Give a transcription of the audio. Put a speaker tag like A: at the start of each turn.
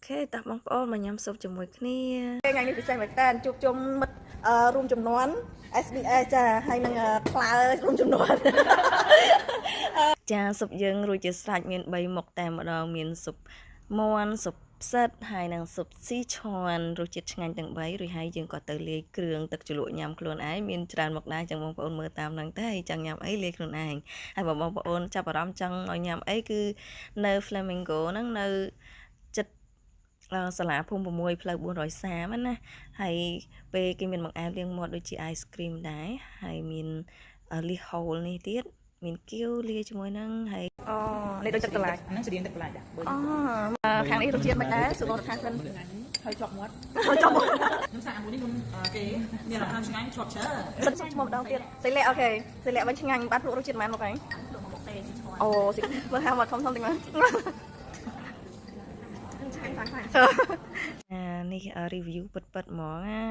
A: ខេតោះបងប្អូនមកញ៉ាំស៊ុបជាមួយគ្នាថ្ងៃនេះពិសេសមែនតើជួបជុំមិត្តរួមចំនួន SBS ចាហើយនឹងខ្លើរួមចំនួនចាស៊ុបយើងរួចជាស្រេចមាន3មុខតែម្ដងមានស៊ុបមាន់ស៊ុបផ្សិតហើយនិងស៊ុបស៊ីឈាន់រសជាតិឆ្ងាញ់ទាំង3រួចហើយយើងក៏ទៅលាយគ្រឿងទឹកជ្រលក់ញ៉ាំខ្លួនឯងមានច្រើនមុខដែរចឹងបងប្អូនមើលតាមហ្នឹងទៅហើយចង់ញ៉ាំអីលាយខ្លួនឯងហើយបងប្អូនចាប់អារម្មណ៍ចង់ឲ្យញ៉ាំអីគឺនៅ Flamingo ហ្នឹងនៅចិត្តសាលាភូមិ6ផ្លូវ430ណាហើយពេលគេមានបង្អែមលាងមាត់ដូចជា ice cream ដែរហើយមានលីហូលនេះទៀតមានគៀវលាយជាមួយនឹងហើយនេះដូចទឹកកន្លែង
B: ហ្នឹងស្រៀងទឹកកន្លែងចា
A: ខាងនេះរសជាតិមិនដែរសុខភាពសិន
B: ហើយជាប់មាត់
A: ជាប់មាត់
B: ខ្ញុំសាកអាមួយនេះខ្ញុំគេមានអាហារឆ្ងាញ់ជាប់ច្រើន
A: សិនឈ្មោះម្ដងទៀតសិលាអូខេសិលាវិញឆ្ងាញ់បាត់លក់រសជាតិប៉ុន្មានមកឯងអូសិមើលហាមកធំៗតិចមើលនេះ review ពិតៗហ្មងណា